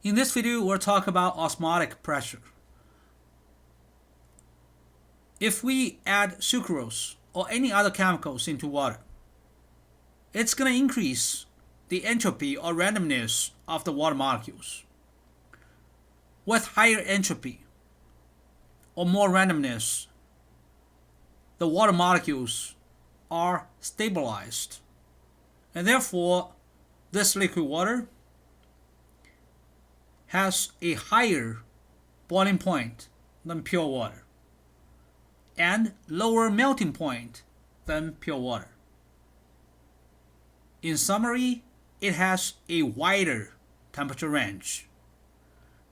In this video, we'll talk about osmotic pressure. If we add sucrose or any other chemicals into water, it's going to increase the entropy or randomness of the water molecules. With higher entropy or more randomness, the water molecules are stabilized, and therefore this liquid water has a higher boiling point than pure water and lower melting point than pure water. In summary, it has a wider temperature range.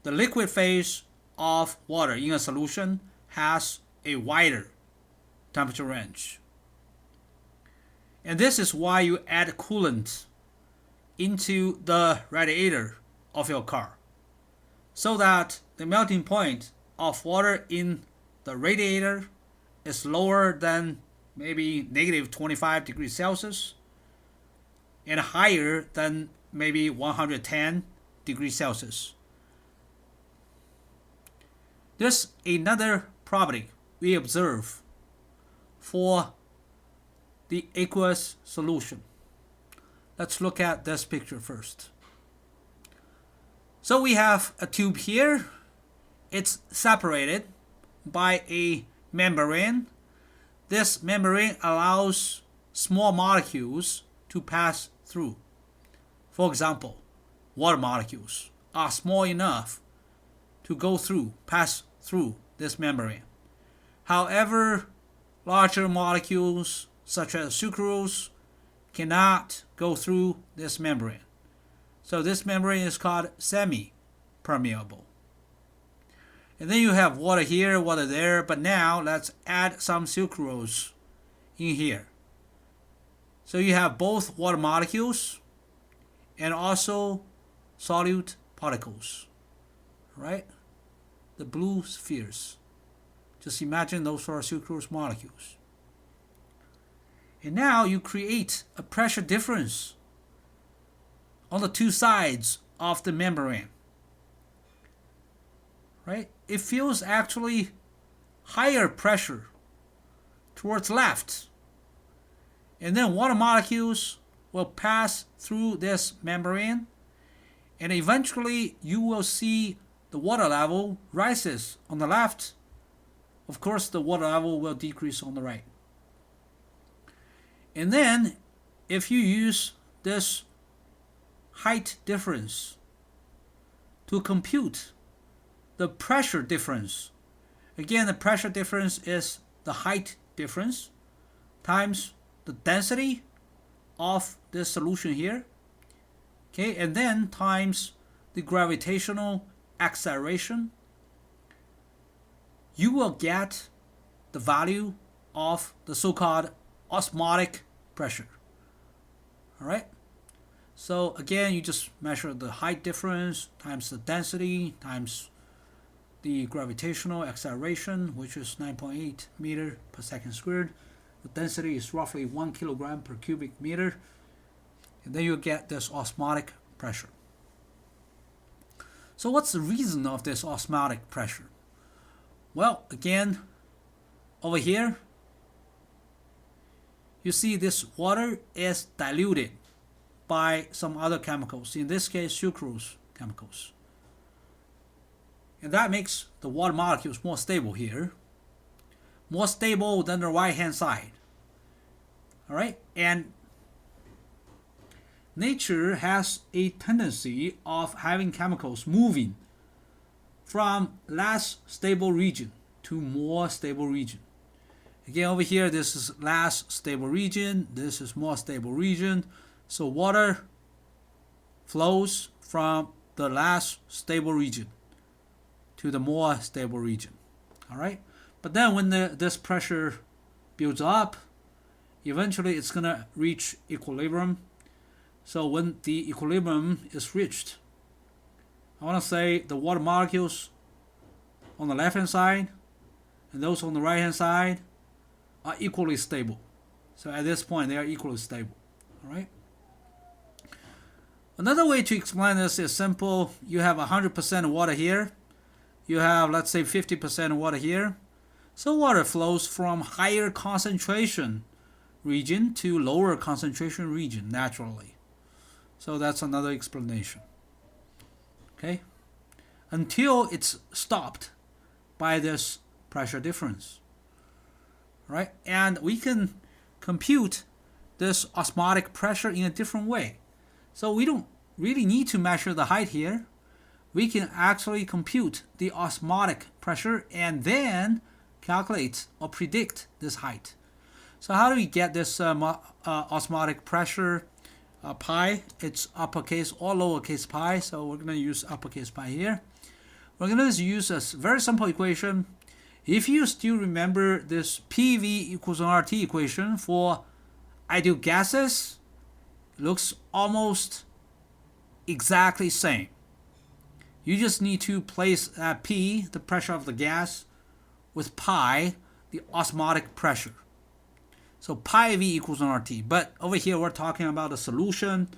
The liquid phase of water in a solution has a wider temperature range. And this is why you add coolant into the radiator of your car, so that the melting point of water in the radiator is lower than maybe negative 25 degrees Celsius and higher than maybe 110 degrees Celsius. There's another property we observe for the aqueous solution. Let's look at this picture first. So we have a tube here. It's separated by a membrane. This membrane allows small molecules to pass through. For example, water molecules are small enough to pass through this membrane. However, larger molecules such as sucrose cannot go through this membrane. So this membrane is called semi-permeable. And then you have water here, water there, but now let's add some sucrose in here. So you have both water molecules and also solute particles, right? The blue spheres. Just imagine those are sucrose molecules. And now you create a pressure difference on the two sides of the membrane, right? It feels actually higher pressure towards left. And then water molecules will pass through this membrane, and eventually you will see the water level rises on the left. Of course, the water level will decrease on the right. And then if you use this height difference to compute the pressure difference, again, the pressure difference is the height difference times the density of this solution here, okay, and then times the gravitational acceleration, you will get the value of the so-called osmotic pressure. All right. So again, you just measure the height difference times the density times the gravitational acceleration, which is 9.8 meter per second squared. The density is roughly 1 kilogram per cubic meter. And then you get this osmotic pressure. So what's the reason of this osmotic pressure? Well, again, over here, you see this water is diluted by some other chemicals, in this case sucrose chemicals. And that makes the water molecules more stable here, more stable than the right hand side. All right, and nature has a tendency of having chemicals moving from less stable region to more stable region. Again, over here, this is less stable region, this is more stable region. So water flows from the less stable region to the more stable region. All right, but then when this pressure builds up, eventually it's going to reach equilibrium. So when the equilibrium is reached, I want to say the water molecules on the left hand side and those on the right hand side are equally stable. So at this point, they are equally stable. All right. Another way to explain this is simple. You have 100% water here. You have, let's say, 50% water here. So water flows from higher concentration region to lower concentration region naturally. So that's another explanation. Okay? Until it's stopped by this pressure difference. Right? And we can compute this osmotic pressure in a different way. So we don't really need to measure the height here. We can actually compute the osmotic pressure and then calculate or predict this height. So how do we get this osmotic pressure pi? It's uppercase or lowercase pi, so we're going to use uppercase pi here. We're going to use a very simple equation. If you still remember this PV equals RT equation for ideal gases, it looks almost exactly same. You just need to place P, the pressure of the gas, with pi, the osmotic pressure. So pi V equals RT. But over here we're talking about a solution.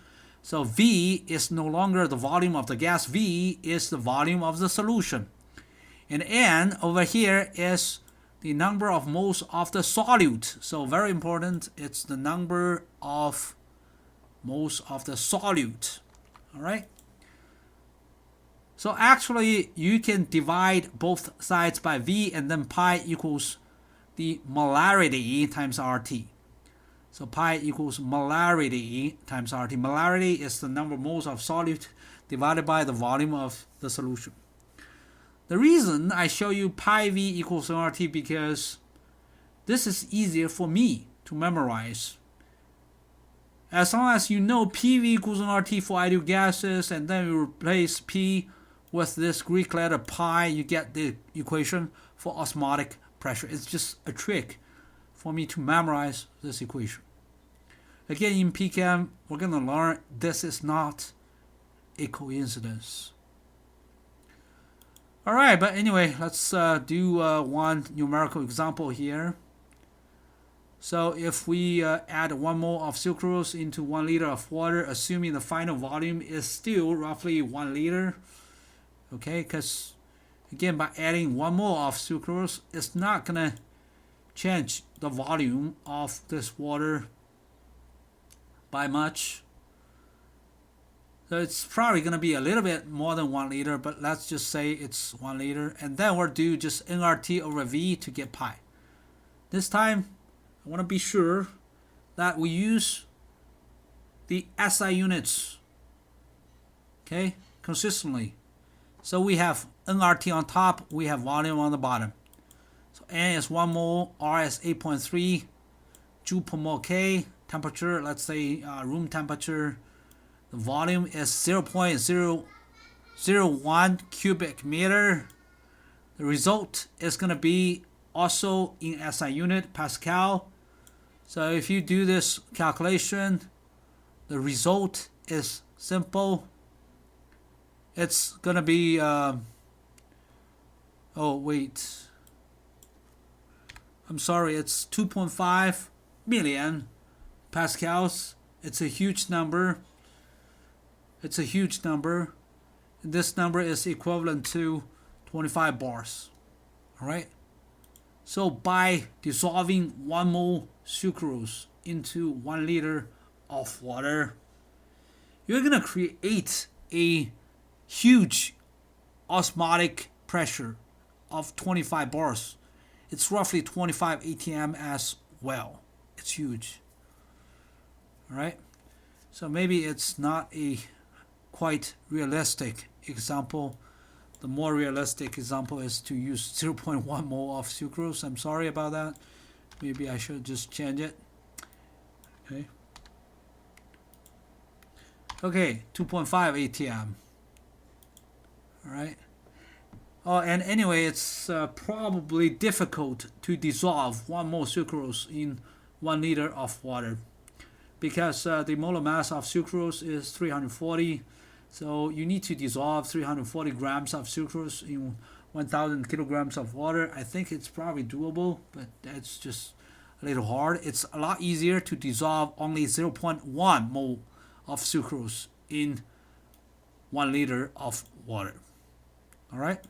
So V is no longer the volume of the gas. V is the volume of the solution. And N over here is the number of moles of the solute. So very important, it's the number of moles of the solute. All right. So actually, you can divide both sides by V, and then pi equals the molarity times RT. So pi equals molarity times RT. Molarity is the number of moles of solute divided by the volume of the solution. The reason I show you pi V equals RT because this is easier for me to memorize. As long as you know PV equals RT for ideal gases, and then you replace P with this Greek letter pi, you get the equation for osmotic pressure. It's just a trick for me to memorize this equation. Again, in PChem, we're going to learn this is not a coincidence. All right, but anyway, let's do one numerical example here. So if we add 1 mole of sucrose into 1 liter of water, assuming the final volume is still roughly 1 liter, okay, because again, by adding 1 mole of sucrose, it's not going to change the volume of this water by much. So it's probably going to be a little bit more than 1 liter, but let's just say it's 1 liter. And then we'll do just nRT over V to get pi. This time, I want to be sure that we use the SI units, okay, consistently. So we have nRT on top, we have volume on the bottom. So N is 1 mole, R is 8.3 joule per mole K. Temperature, let's say room temperature. The volume is 0.001 cubic meter. The result is going to be also in SI unit, Pascal. So if you do this calculation, the result is simple. It's going to be, I'm sorry, it's 2.5 million pascals. It's a huge number. It's a huge number. This number is equivalent to 25 bars. All right. So by dissolving 1 mole sucrose into 1 liter of water, you're going to create a huge osmotic pressure of 25 bars. It's roughly 25 atm as well. It's huge. All right. So maybe it's not a quite realistic example. The more realistic example is to use 0.1 mole of sucrose. I'm sorry about that. Maybe I should just change it. Okay. Okay, 2.5 atm. All right. Oh, and anyway, it's probably difficult to dissolve 1 mole sucrose in 1 liter of water because the molar mass of sucrose is 340. So you need to dissolve 340 grams of sucrose in 1,000 kilograms of water. I think it's probably doable, but that's just a little hard. It's a lot easier to dissolve only 0.1 mole of sucrose in 1 liter of water. All right.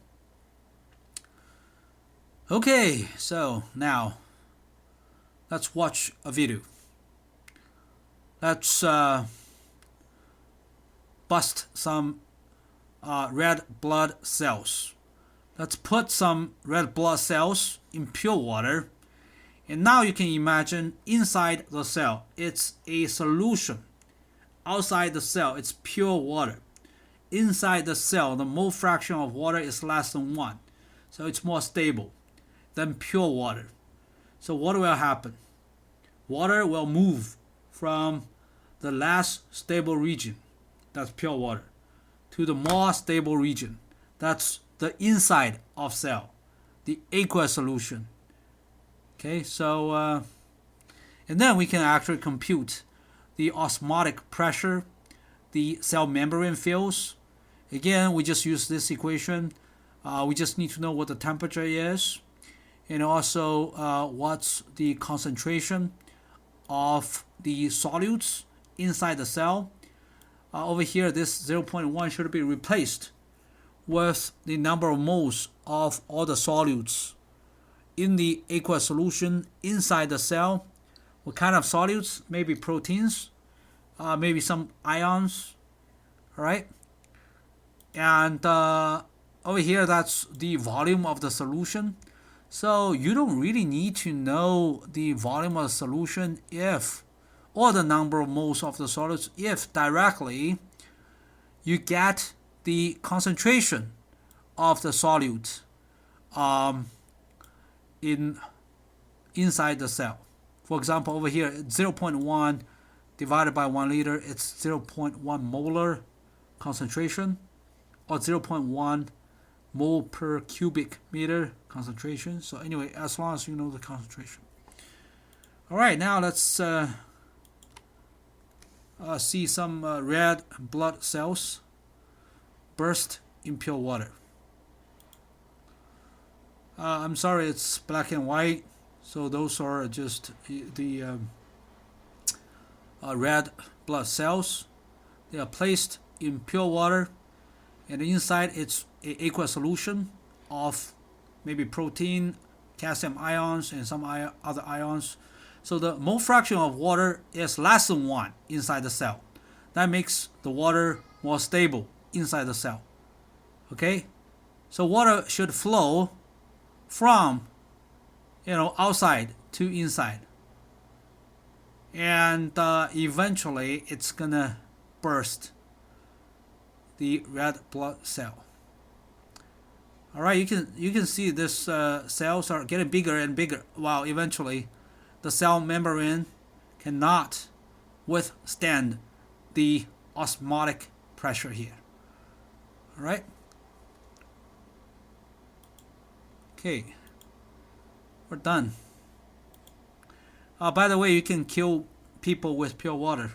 Okay, so now let's watch a video. Let's bust some red blood cells. Let's put some red blood cells in pure water. And now you can imagine inside the cell, it's a solution. Outside the cell, it's pure water. Inside the cell, the mole fraction of water is less than 1. So it's more stable than pure water. So what will happen? Water will move from the less stable region, that's pure water, to the more stable region, that's the inside of cell, the aqueous solution. Okay, so and then we can actually compute the osmotic pressure, the cell membrane fills. Again, we just use this equation. We just need to know what the temperature is, and also what's the concentration of the solutes inside the cell. Over here, this 0.1 should be replaced with the number of moles of all the solutes in the aqueous solution inside the cell. What kind of solutes? Maybe proteins, maybe some ions, all right? And over here, that's the volume of the solution. So you don't really need to know the volume of the solution or the number of moles of the solids if directly you get the concentration of the solute inside the cell. For example, over here, 0.1 divided by 1 liter, it's 0.1 molar concentration, or 0.1 mole per cubic meter concentration. So anyway, as long as you know the concentration. All right, now let's see some red blood cells burst in pure water. I'm sorry, it's black and white, so those are just the red blood cells. They are placed in pure water, and inside it's an aqueous solution of maybe protein, calcium ions, and some other ions. So the mole fraction of water is less than 1 inside the cell. That makes the water more stable inside the cell. Okay, so water should flow from outside to inside, and eventually it's gonna burst the red blood cell. All right, you can see this cells are getting bigger and bigger, while eventually the cell membrane cannot withstand the osmotic pressure here. All right. Okay, we're done. By the way, you can kill people with pure water.